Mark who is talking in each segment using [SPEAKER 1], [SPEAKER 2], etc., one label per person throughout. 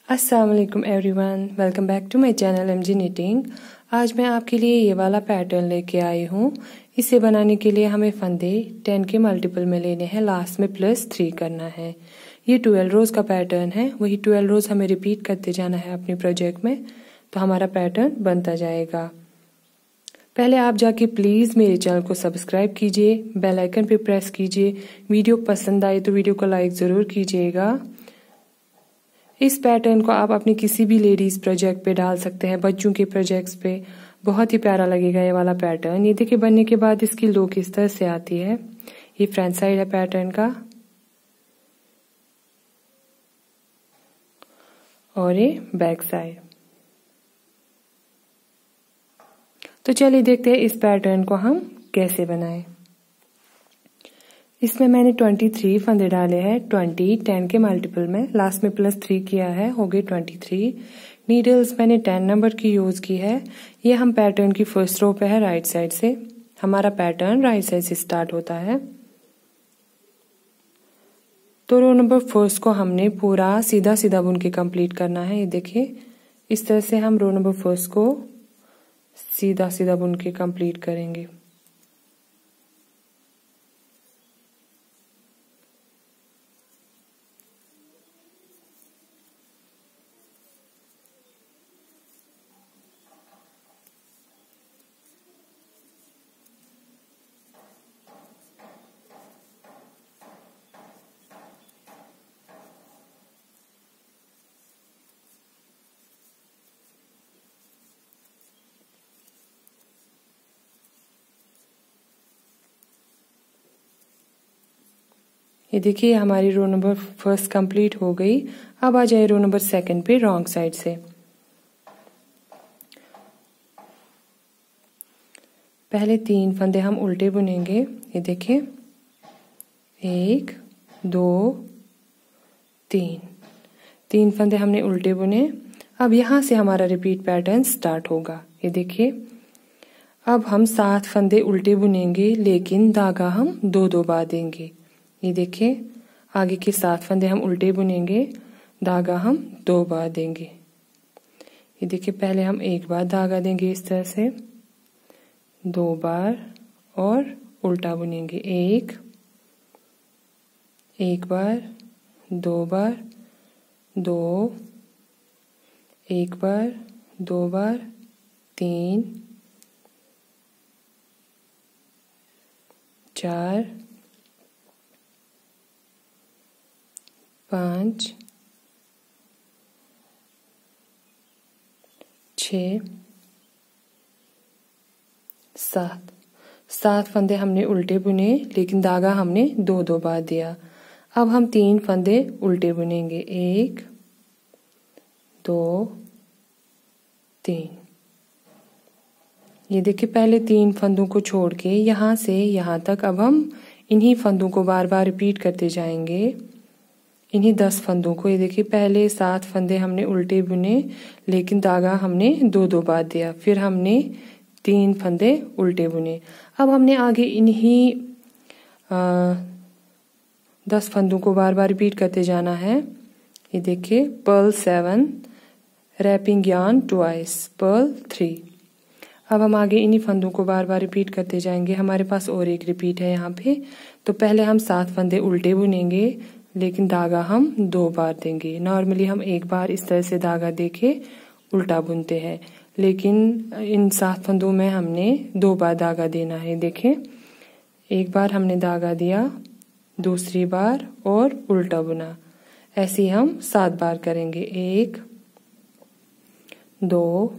[SPEAKER 1] अस्सलाम वालेकुम everyone, welcome back to my channel MG knitting. आज मैं आपके लिए ये वाला पैटर्न लेके आई हूँ। इसे बनाने के लिए हमें फंदे 10 के मल्टीपल में लेने हैं, लास्ट में +3 करना है। ये 12 रोज़ का पैटर्न है, वही 12 रोज़ हमें रिपीट करते जाना है अपने प्रोजेक्ट में, तो हमारा पैटर्न बनता जाएगा। पहले आप जाके प्लीज़ मेरे चैनल को सब्सक्राइब कीजिए, बेल आइकन पे प्रेस कीजिए। वीडियो पसंद आए तो वीडियो को लाइक ज़रूर कीजिएगा। इस पैटर्न को आप अपने किसी भी लेडीज़ प्रोजेक्ट पे डाल सकते हैं, बच्चों के प्रोजेक्ट्स पे। बहुत ही प्यारा लगेगा ये वाला पैटर्न। ये देखिए बनने के बाद इसकी लुक इस तरह से आती है। ये फ्रंट साइड है पैटर्न का और ये बैक साइड। तो चलिए देखते हैं इस पैटर्न को हम कैसे बनाएं। इसमें मैंने 23 फंदे डाले हैं, 10 के मल्टीपल में, लास्ट में +3 किया है, हो गए 23। नीडल्स मैंने 10 नंबर की यूज की है। ये हम पैटर्न की फर्स्ट रो पे है राइट साइड से। हमारा पैटर्न राइट साइड से स्टार्ट होता है। तो रो नंबर फर्स्ट को हमने पूरा सीधा सीधा बुन के कंप्लीट करना है। ये देखिए इस तरह से हम रो नंबर फर्स्ट को सीधा सीधा बुन के कंप्लीट करेंगे। ये देखिए हमारी रो नंबर फर्स्ट कंप्लीट हो गई। अब आ जाए रो नंबर सेकंड पे रॉन्ग साइड से। पहले 3 फंदे हम उल्टे बुनेंगे। ये देखिए 1 2 3 फंदे हमने उल्टे बुने। अब यहां से हमारा रिपीट पैटर्न स्टार्ट होगा। ये देखिए अब हम 7 फंदे उल्टे बुनेंगे, लेकिन धागा हम 2 बार देंगे। ये देखिए आगे के 7 फंदे हम उल्टे बुनेंगे, धागा हम 2 बार देंगे। ये देखिए पहले हम 1 बार धागा देंगे इस तरह से, 2 बार और उल्टा बुनेंगे। 1 बार 2 बार 2 1 बार 2 बार 3 4 5 6 7 फंदे हमने उल्टे बुने, लेकिन धागा हमने 2 बार दिया। अब हम 3 फंदे उल्टे बुनेंगे, 1 2 3। ये देखिए पहले 3 फंदों को छोड़ के यहाँ से यहाँ तक अब हम इन्हीं फंदों को बार बार रिपीट करते जाएंगे, इन्हीं 10 फंदों को। ये देखिए पहले 7 फंदे हमने उल्टे बुने, लेकिन धागा हमने 2 बार दिया। फिर हमने 3 फंदे उल्टे बुने। अब हमने आगे इन्हीं 10 फंदों को बार बार रिपीट करते जाना है। ये देखिए purl 7 wrapping yarn twice, purl 3। अब हम आगे इन्हीं फंदों को बार बार रिपीट करते जाएंगे। हमारे पास और एक रिपीट है यहाँ पे। तो पहले हम 7 फंदे उल्टे बुनेंगे, लेकिन धागा हम 2 बार देंगे। नॉर्मली हम 1 बार इस तरह से धागा देके उल्टा बुनते हैं, लेकिन इन 7 फंदों में हमने 2 बार धागा देना है। देखें 1 बार हमने धागा दिया, दूसरी बार और उल्टा बुना। ऐसे ही हम 7 बार करेंगे। 1 2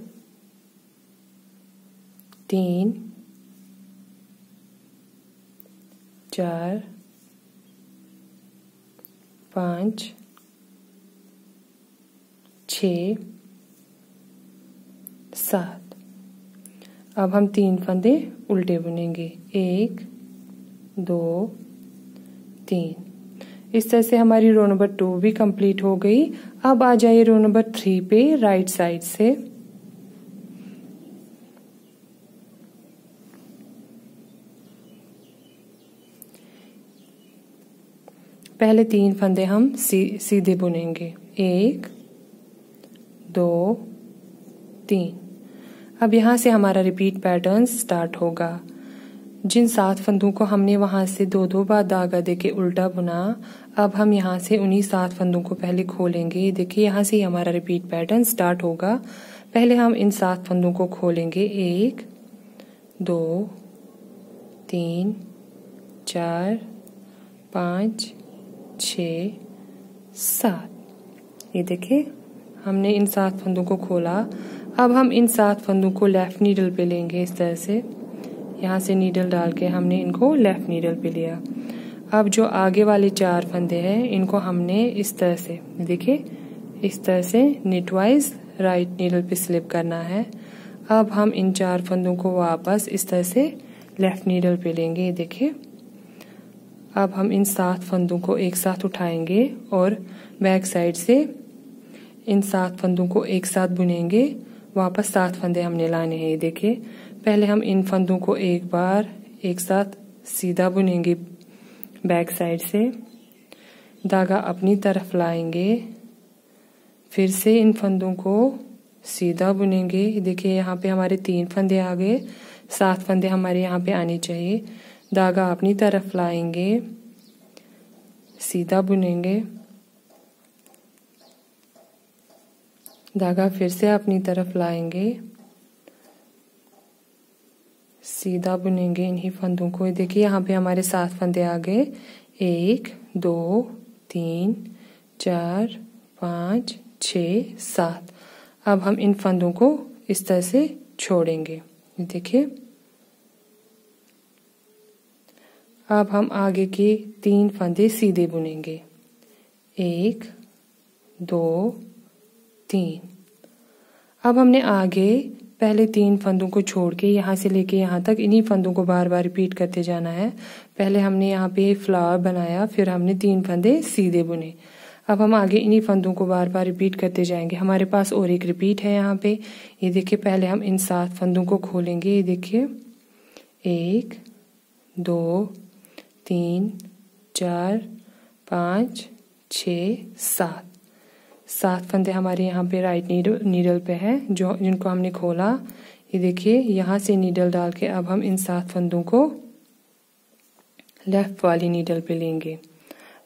[SPEAKER 1] 3 4 5 6 7। अब हम 3 फंदे उल्टे बुनेंगे, 1 2 3। इस तरह से हमारी रो नंबर 2 भी कंप्लीट हो गई। अब आ जाइए रो नंबर 3 पे राइट साइड से। पहले 3 फंदे हम सीधे बुनेंगे, 1 2 3। अब यहाँ से हमारा रिपीट पैटर्न स्टार्ट होगा। जिन 7 फंदों को हमने वहां से 2-2 बार धागा देके उल्टा बुना, अब हम यहाँ से उन्हीं 7 फंदों को पहले खोलेंगे। देखिए यहाँ से हमारा रिपीट पैटर्न स्टार्ट होगा। पहले हम इन 7 फंदों को खोलेंगे। 1 2 3 4 5 6 7। ये देखिए हमने इन 7 फंदों को खोला। अब हम इन 7 फंदों को लेफ्ट नीडल पे लेंगे। इस तरह से यहाँ से नीडल डाल के हमने इनको लेफ्ट नीडल पे लिया। अब जो आगे वाले 4 फंदे हैं इनको हमने इस तरह से, देखिए इस तरह से नीटवाइज राइट नीडल पे स्लिप करना है। अब हम इन 4 फंदों को वापस इस तरह से लेफ्ट नीडल पे लेंगे। देखिए अब हम इन 7 फंदों को एक साथ उठाएंगे और बैक साइड से इन 7 फंदों को एक साथ बुनेंगे। वापस 7 फंदे हमने लाने हैं। देखिए पहले हम इन फंदों को एक बार एक साथ सीधा बुनेंगे, बैक साइड से धागा अपनी तरफ लाएंगे, फिर से इन फंदों को सीधा बुनेंगे। देखिए यहाँ पे हमारे 3 फंदे आ गए, 7 फंदे हमारे यहाँ पे आने चाहिए। धागा अपनी तरफ लाएंगे, सीधा बुनेंगे, धागा फिर से अपनी तरफ लाएंगे, सीधा बुनेंगे इन्हीं फंदों को। देखिए यहाँ पे हमारे 7 फंदे आ गए। 1 2 3 4 5 6 7। अब हम इन फंदों को इस तरह से छोड़ेंगे। देखिए अब हम आगे के 3 फंदे सीधे बुनेंगे। 1 2 3। अब हमने आगे पहले 3 फंदों को छोड़ के यहाँ से लेके यहाँ तक इन्हीं फंदों को बार बार रिपीट करते जाना है। पहले हमने यहाँ पे फ्लावर बनाया, फिर हमने 3 फंदे सीधे बुने। अब हम आगे इन्हीं फंदों को बार बार रिपीट करते जाएंगे। हमारे पास और एक रिपीट है यहाँ पे। ये देखिए पहले हम इन 7 फंदों को खोलेंगे। ये देखिए 1 2 3 4 5 6 7। 7 फंदे हमारे यहाँ पे राइट नीडल पे है जो जिनको हमने खोला। ये देखिए यहाँ से नीडल डाल के अब हम इन 7 फंदों को लेफ्ट वाली नीडल पे लेंगे।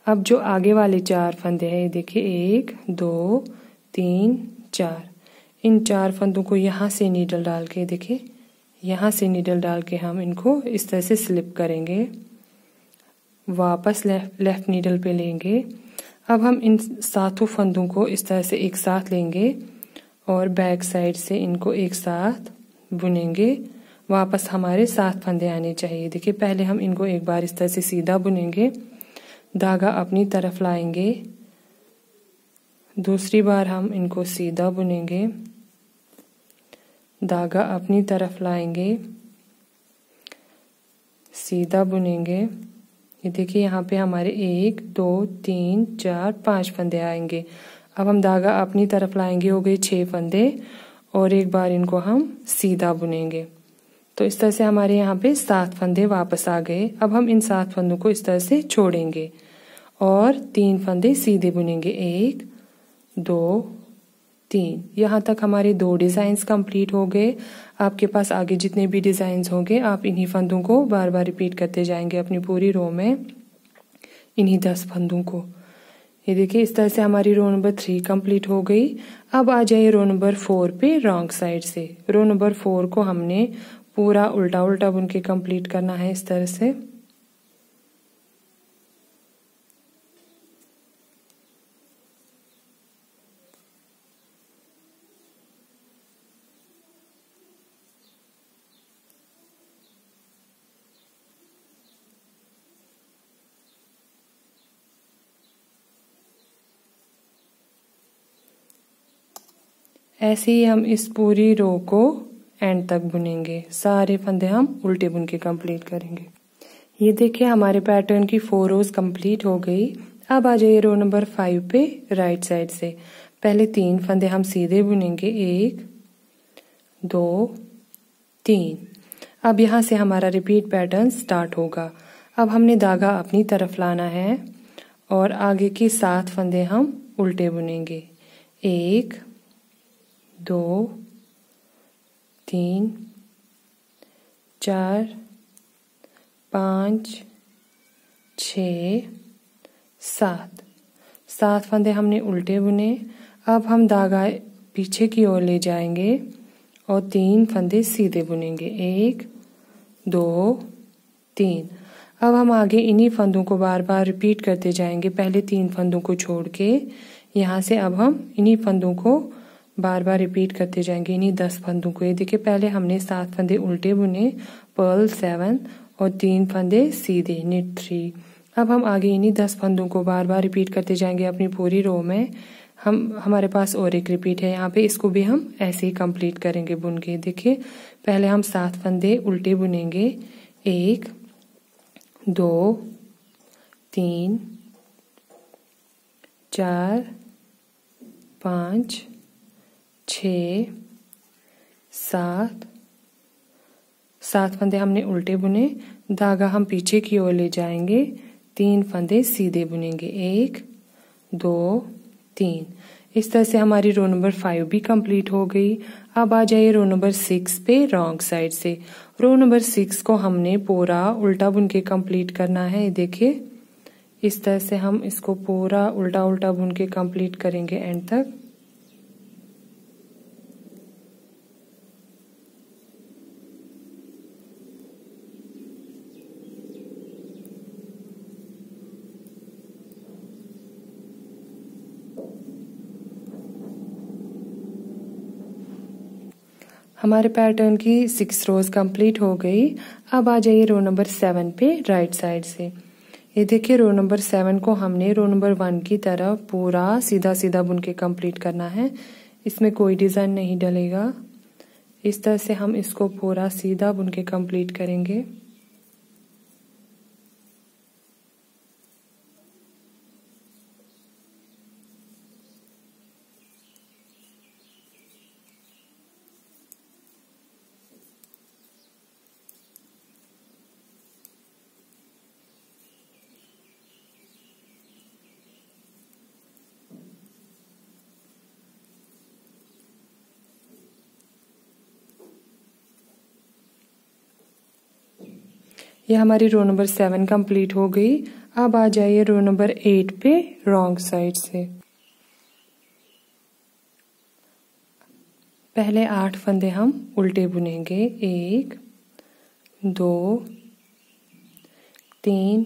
[SPEAKER 1] अब जो आगे वाले 4 फंदे हैं, ये देखिए 1 2 3 4। इन 4 फंदों को यहाँ से नीडल डाल के, देखिए यहाँ से नीडल डाल के हम इनको इस तरह से स्लिप करेंगे, वापस लेफ्ट नीडल पे लेंगे। अब हम इन 7 फंदों को इस तरह से एक साथ लेंगे और बैक साइड से इनको एक साथ बुनेंगे। वापस हमारे 7 फंदे आने चाहिए। देखिए पहले हम इनको एक बार इस तरह से सीधा बुनेंगे, धागा अपनी तरफ लाएंगे, दूसरी बार हम इनको सीधा बुनेंगे, धागा अपनी तरफ लाएंगे, सीधा बुनेंगे। ये देखिए यहाँ पे हमारे 1 2 3 4 5 फंदे आएंगे। अब हम धागा अपनी तरफ लाएंगे, हो गए 6 फंदे, और एक बार इनको हम सीधा बुनेंगे। तो इस तरह से हमारे यहाँ पे 7 फंदे वापस आ गए। अब हम इन 7 फंदों को इस तरह से छोड़ेंगे और 3 फंदे सीधे बुनेंगे। 1 2 3। यहाँ तक हमारे 2 डिजाइन्स कंप्लीट हो गए। आपके पास आगे जितने भी डिजाइन्स होंगे आप इन्हीं फंदों को बार बार रिपीट करते जाएंगे अपनी पूरी रो में, इन्हीं 10 फंदों को। ये देखिए इस तरह से हमारी रो नंबर 3 कंप्लीट हो गई। अब आ जाइए रो नंबर 4 पे रॉन्ग साइड से। रो नंबर 4 को हमने पूरा उल्टा उल्टा बुन के कंप्लीट करना है इस तरह से। ऐसे ही हम इस पूरी रो को एंड तक बुनेंगे। सारे फंदे हम उल्टे बुन के कंप्लीट करेंगे। ये देखिए हमारे पैटर्न की 4 रोज कंप्लीट हो गई। अब आ जाइए रो नंबर 5 पे राइट साइड से। पहले 3 फंदे हम सीधे बुनेंगे, 1 2 3। अब यहाँ से हमारा रिपीट पैटर्न स्टार्ट होगा। अब हमने धागा अपनी तरफ लाना है और आगे की 7 फंदे हम उल्टे बुनेंगे। 1 2 3 4 5 6 7 फंदे हमने उल्टे बुने। अब हम धागा पीछे की ओर ले जाएंगे और 3 फंदे सीधे बुनेंगे, 1 2 3। अब हम आगे इन्हीं फंदों को बार बार रिपीट करते जाएंगे, पहले 3 फंदों को छोड़ के। यहाँ से अब हम इन्हीं फंदों को बार बार रिपीट करते जाएंगे, इन्हीं 10 फंदों को। ये देखिए, पहले हमने 7 फंदे उल्टे बुने, पर्ल 7 और 3 फंदे सीधे, निट 3। अब हम आगे इन्हीं 10 फंदों को बार बार रिपीट करते जाएंगे अपनी पूरी रो में। हमारे पास और एक रिपीट है यहाँ पे, इसको भी हम ऐसे ही कंप्लीट करेंगे बुन के। देखिए, पहले हम 7 फंदे उल्टे बुनेंगे, 1 2 3 4 5 6 7 फंदे हमने उल्टे बुने, धागा हम पीछे की ओर ले जाएंगे, 3 फंदे सीधे बुनेंगे, 1 2 3। इस तरह से हमारी रो नंबर 5 भी कंप्लीट हो गई। अब आ जाइए रो नंबर 6 पे रॉन्ग साइड से। रो नंबर 6 को हमने पूरा उल्टा बुन के कंप्लीट करना है। देखिए, इस तरह से हम इसको पूरा उल्टा उल्टा बुन के कंप्लीट करेंगे एंड तक। हमारे पैटर्न की 6 रोज कंप्लीट हो गई। अब आ जाइए रो नंबर 7 पे राइट साइड से। ये देखिए, रो नंबर 7 को हमने रो नंबर 1 की तरह पूरा सीधा सीधा बुन के कंप्लीट करना है, इसमें कोई डिजाइन नहीं डलेगा। इस तरह से हम इसको पूरा सीधा बुन के कंप्लीट करेंगे। ये हमारी रो नंबर 7 कंप्लीट हो गई। अब आ जाइए रो नंबर 8 पे रॉन्ग साइड से। पहले 8 फंदे हम उल्टे बुनेंगे, 1 2 3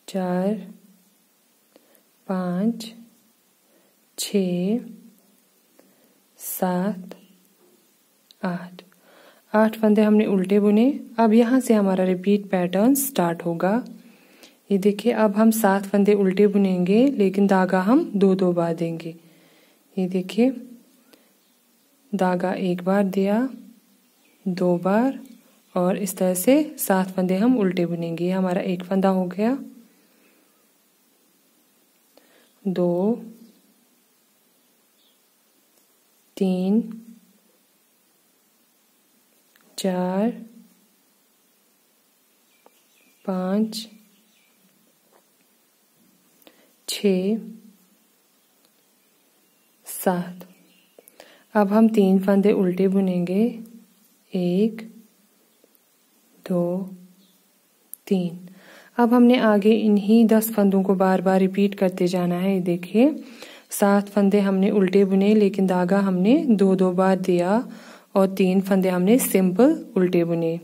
[SPEAKER 1] 4 5 6 7 8। 8 फंदे हमने उल्टे बुने। अब यहाँ से हमारा रिपीट पैटर्न स्टार्ट होगा। ये देखिए, अब हम 7 फंदे उल्टे बुनेंगे, लेकिन धागा हम 2 बार देंगे। ये देखिए, धागा 1 बार दिया, 2 बार, और इस तरह से 7 फंदे हम उल्टे बुनेंगे। ये हमारा 1 फंदा हो गया, 2 3 4 5 6 7। अब हम 3 फंदे उल्टे बुनेंगे, 1 2 3। अब हमने आगे इन्हीं 10 फंदों को बार बार रिपीट करते जाना है। देखिए, 7 फंदे हमने उल्टे बुने, लेकिन धागा हमने 2 बार दिया, और 3 फंदे हमने सिंपल उल्टे बुने।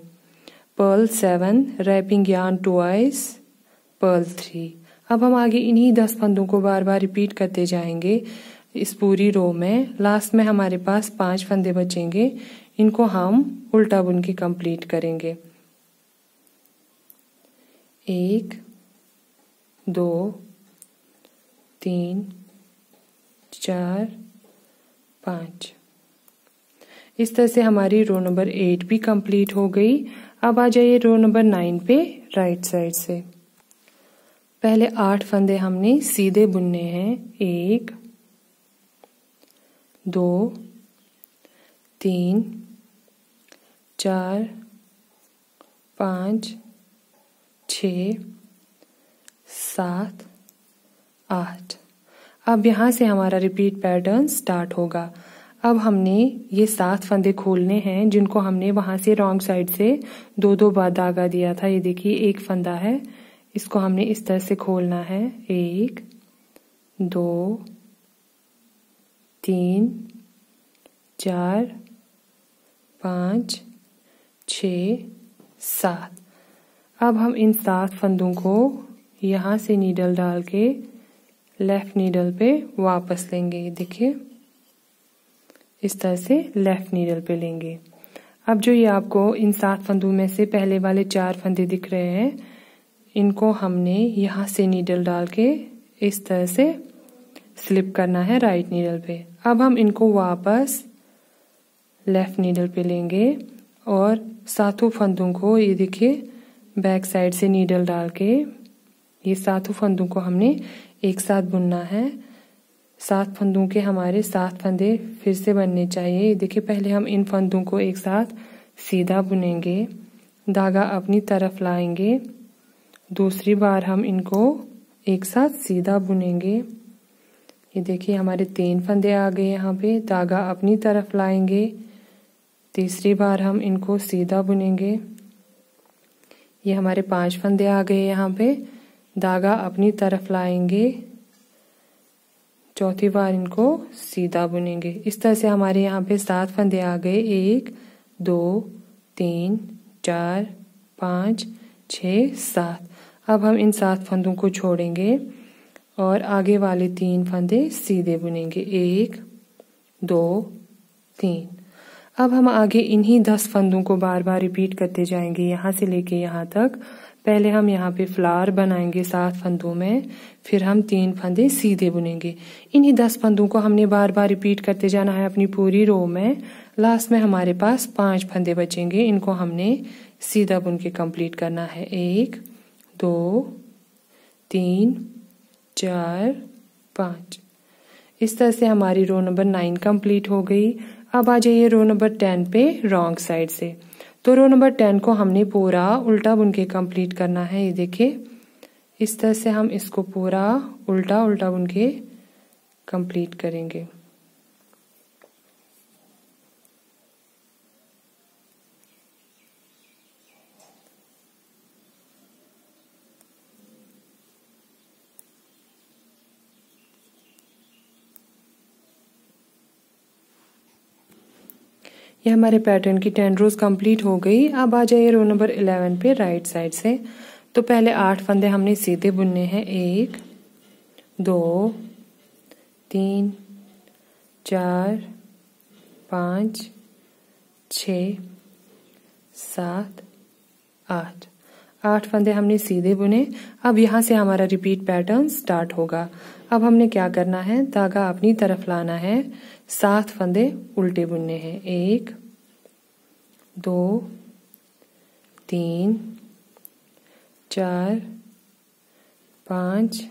[SPEAKER 1] Purl 7, wrapping yarn twice, purl 3। अब हम आगे इन्हीं 10 फंदों को बार बार रिपीट करते जाएंगे इस पूरी रो में। लास्ट में हमारे पास 5 फंदे बचेंगे, इनको हम उल्टा बुन के कंप्लीट करेंगे। 1 2 3 4 5। इस तरह से हमारी रो नंबर 8 भी कंप्लीट हो गई। अब आ जाइए रो नंबर 9 पे राइट साइड से। पहले 8 फंदे हमने सीधे बुनने हैं, 1 2 3 4 5 6 7 8। अब यहाँ से हमारा रिपीट पैटर्न स्टार्ट होगा। अब हमने ये 7 फंदे खोलने हैं जिनको हमने वहां से रॉन्ग साइड से 2-2 बार धागा दिया था। ये देखिए एक फंदा है, इसको हमने इस तरह से खोलना है। 1 2 3 4 5 6 7। अब हम इन 7 फंदों को यहाँ से नीडल डाल के लेफ्ट नीडल पे वापस लेंगे। देखिए इस तरह से लेफ्ट नीडल पे लेंगे। अब जो ये आपको इन 7 फंदों में से पहले वाले 4 फंदे दिख रहे हैं, इनको हमने यहाँ से नीडल डाल के इस तरह से स्लिप करना है राइट नीडल पे। अब हम इनको वापस लेफ्ट नीडल पे लेंगे और 7 फंदों को ये देखिए बैक साइड से नीडल डाल के ये 7 फंदों को हमने एक साथ बुनना है। 7 फंदों के हमारे 7 फंदे फिर से बनने चाहिए। देखिए पहले हम इन फंदों को एक साथ सीधा बुनेंगे, धागा अपनी तरफ लाएंगे, दूसरी बार हम इनको एक साथ सीधा बुनेंगे। ये देखिए हमारे 3 फंदे आ गए यहाँ पे, धागा अपनी तरफ लाएंगे, तीसरी बार हम इनको सीधा बुनेंगे। ये हमारे 5 फंदे आ गए यहाँ पे, धागा अपनी तरफ लाएंगे, चौथी बार इनको सीधा बुनेंगे। इस तरह से हमारे यहाँ पे 7 फंदे आ गए। 1 2 3 4 5 6 7। अब हम इन 7 फंदों को छोड़ेंगे और आगे वाले 3 फंदे सीधे बुनेंगे। 1 2 3। अब हम आगे इन्हीं 10 फंदों को बार बार रिपीट करते जाएंगे यहाँ से लेके यहाँ तक। पहले हम यहाँ पे फ्लावर बनाएंगे 7 फंदों में, फिर हम 3 फंदे सीधे बुनेंगे। इन्हीं 10 फंदों को हमने बार बार रिपीट करते जाना है अपनी पूरी रो में। लास्ट में हमारे पास 5 फंदे बचेंगे, इनको हमने सीधा बुन के कंप्लीट करना है। 1 2 3 4 5। इस तरह से हमारी रो नंबर 9 कंप्लीट हो गई। अब आ जाइए रो नंबर 10 पे रॉन्ग साइड से। तो रो नंबर 10 को हमने पूरा उल्टा बुन के कंप्लीट करना है। ये देखिए इस तरह से हम इसको पूरा उल्टा उल्टा बुन के कंप्लीट करेंगे। ये हमारे पैटर्न की 10 रोज कंप्लीट हो गई। अब आ जाइए रो नंबर 11 पे राइट साइड से। तो पहले 8 फंदे हमने सीधे बुनने हैं। 1 2 3 4 5 6 7 8। 8 फंदे हमने सीधे बुने। अब यहाँ से हमारा रिपीट पैटर्न स्टार्ट होगा। अब हमने क्या करना है, धागा अपनी तरफ लाना है, 7 फंदे उल्टे बुनने हैं। 1 2 3 4 5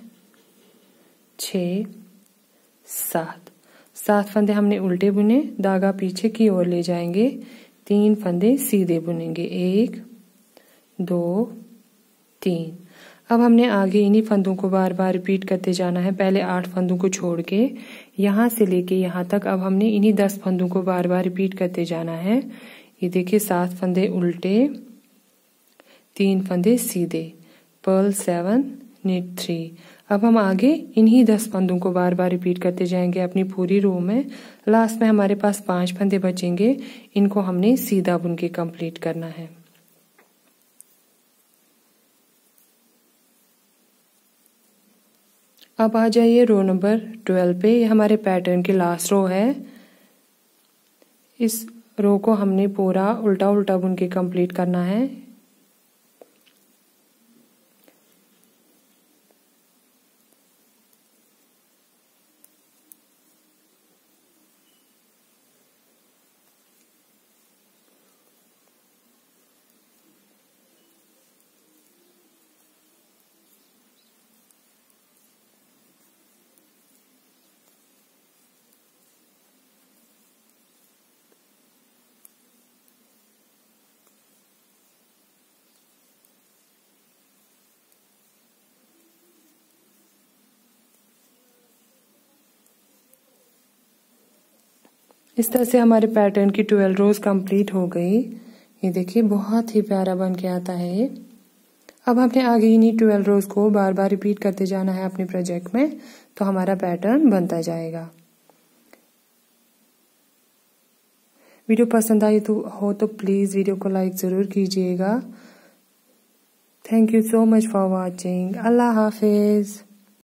[SPEAKER 1] 6 7। 7 फंदे हमने उल्टे बुने, धागा पीछे की ओर ले जाएंगे, 3 फंदे सीधे बुनेंगे। 1 2 3। अब हमने आगे इन्हीं फंदों को बार बार रिपीट करते जाना है। पहले 8 फंदों को छोड़ के यहाँ से लेके यहाँ तक अब हमने इन्हीं 10 फंदों को बार बार रिपीट करते जाना है। ये देखिए 7 फंदे उल्टे, 3 फंदे सीधे, पर्ल 7 नीट 3। अब हम आगे इन्हीं 10 फंदों को बार बार रिपीट करते जाएंगे अपनी पूरी रो में। लास्ट में हमारे पास 5 फंदे बचेंगे, इनको हमने सीधा बुन के कंप्लीट करना है। अब आ जाइए रो नंबर 12 पे। ये हमारे पैटर्न की लास्ट रो है। इस रो को हमने पूरा उल्टा उल्टा बुन के कंप्लीट करना है। इस तरह से हमारे पैटर्न की 12 रोज कंप्लीट हो गई। ये देखिए बहुत ही प्यारा बन के आता है ये। अब हमने आगे इन्हीं 12 रोज को बार बार रिपीट करते जाना है अपने प्रोजेक्ट में, तो हमारा पैटर्न बनता जाएगा। वीडियो पसंद आई हो तो प्लीज वीडियो को लाइक जरूर कीजिएगा। Thank you so much for watching. Allah Hafiz.